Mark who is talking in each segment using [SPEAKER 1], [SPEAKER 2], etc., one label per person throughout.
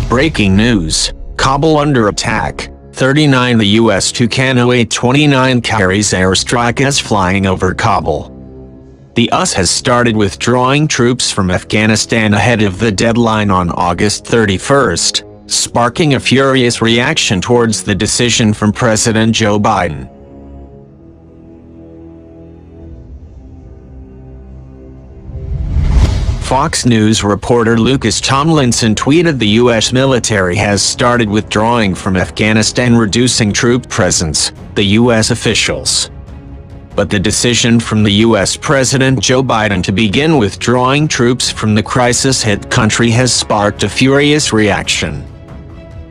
[SPEAKER 1] Breaking news: Kabul under attack. 39 The U.S. Tucano A-29 carries airstrike is flying over Kabul. The US has started withdrawing troops from Afghanistan ahead of the deadline on August 31st, sparking a furious reaction towards the decision from President Joe Biden. Fox News reporter Lucas Tomlinson tweeted the U.S. military has started withdrawing from Afghanistan, reducing troop presence, the U.S. officials. But the decision from the U.S. President Joe Biden to begin withdrawing troops from the crisis-hit country has sparked a furious reaction.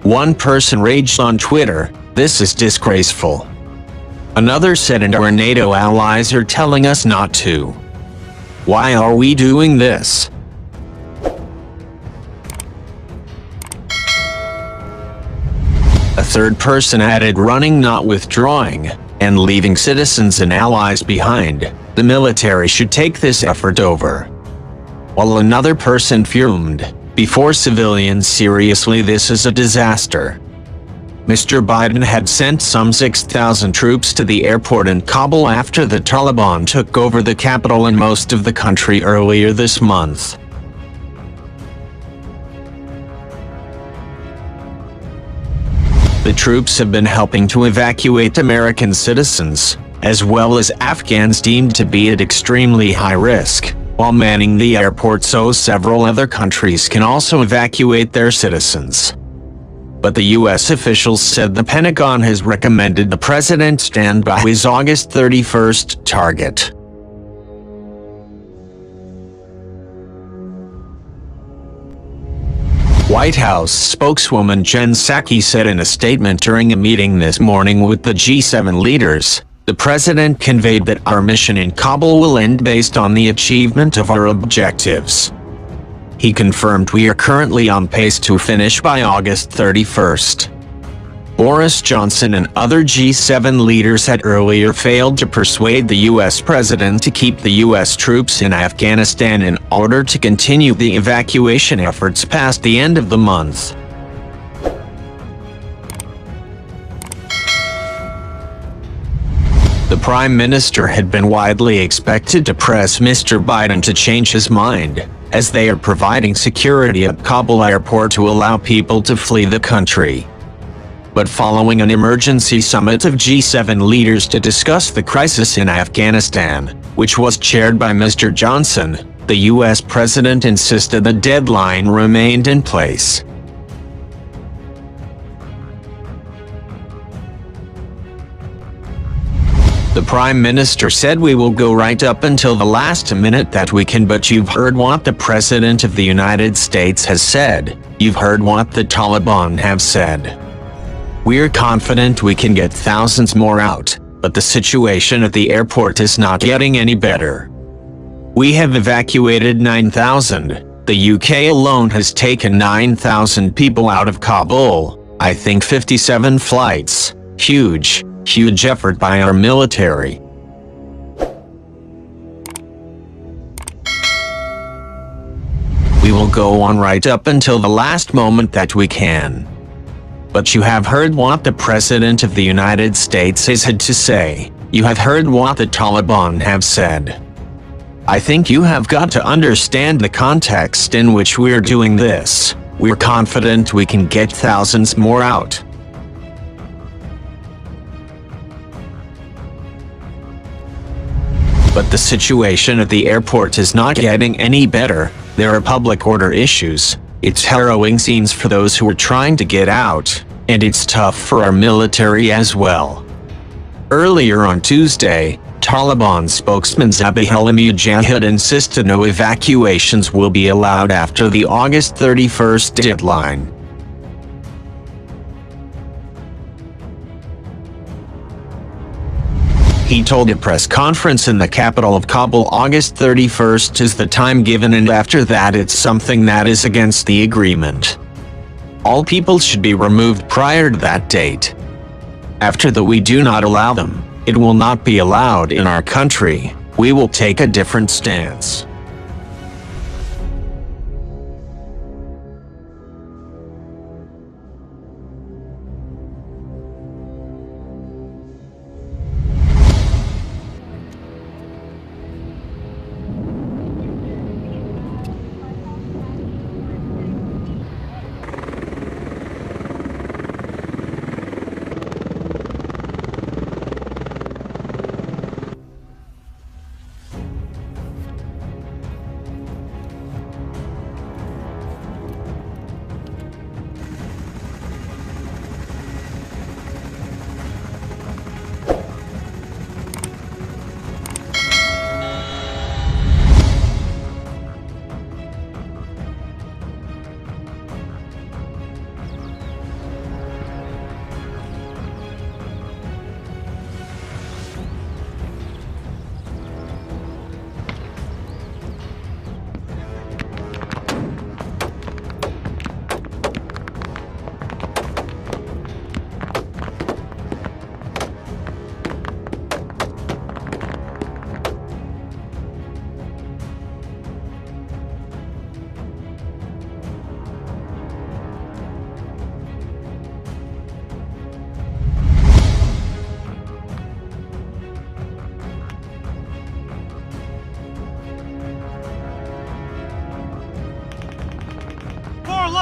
[SPEAKER 1] One person raged on Twitter, "This is disgraceful." Another said, "And our NATO allies are telling us not to. Why are we doing this?" A third person added, "Running, not withdrawing, and leaving citizens and allies behind. The military should take this effort over." While another person fumed, "Before civilians, seriously, this is a disaster." Mr. Biden had sent some 6,000 troops to the airport in Kabul after the Taliban took over the capital and most of the country earlier this month. The troops have been helping to evacuate American citizens, as well as Afghans deemed to be at extremely high risk, while manning the airport so several other countries can also evacuate their citizens. But the U.S. officials said the Pentagon has recommended the president stand by his August 31st target. White House spokeswoman Jen Psaki said in a statement during a meeting this morning with the G7 leaders, "The president conveyed that our mission in Kabul will end based on the achievement of our objectives." He confirmed we are currently on pace to finish by August 31st. Boris Johnson and other G7 leaders had earlier failed to persuade the U.S. president to keep the U.S. troops in Afghanistan in order to continue the evacuation efforts past the end of the month. The Prime Minister had been widely expected to press Mr. Biden to change his mind, as they are providing security at Kabul airport to allow people to flee the country. But following an emergency summit of G7 leaders to discuss the crisis in Afghanistan, which was chaired by Mr. Johnson, the U.S. president insisted the deadline remained in place. The Prime Minister said, "We will go right up until the last minute that we can, but you've heard what the President of the United States has said. You've heard what the Taliban have said. We're confident we can get thousands more out, but the situation at the airport is not getting any better. We have evacuated 9,000. The UK alone has taken 9,000 people out of Kabul. I think 57 flights. Huge effort by our military." "We will go on right up until the last moment that we can. But you have heard what the President of the United States has had to say. You have heard what the Taliban have said. I think you have got to understand the context in which we're doing this. We're confident we can get thousands more out." But the situation at the airport is not getting any better. There are public order issues. It's harrowing scenes for those who are trying to get out, and it's tough for our military as well. Earlier on Tuesday, Taliban spokesman Zabihullah Mujahid insisted no evacuations will be allowed after the August 31st deadline. He told a press conference in the capital of Kabul August 31st is the time given, and after that it's something that is against the agreement. All people should be removed prior to that date. After that we do not allow them. It will not be allowed in our country. We will take a different stance.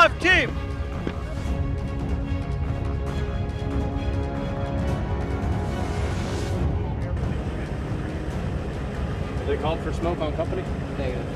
[SPEAKER 2] left, team!
[SPEAKER 3] They called for smoke on company?
[SPEAKER 4] Negative.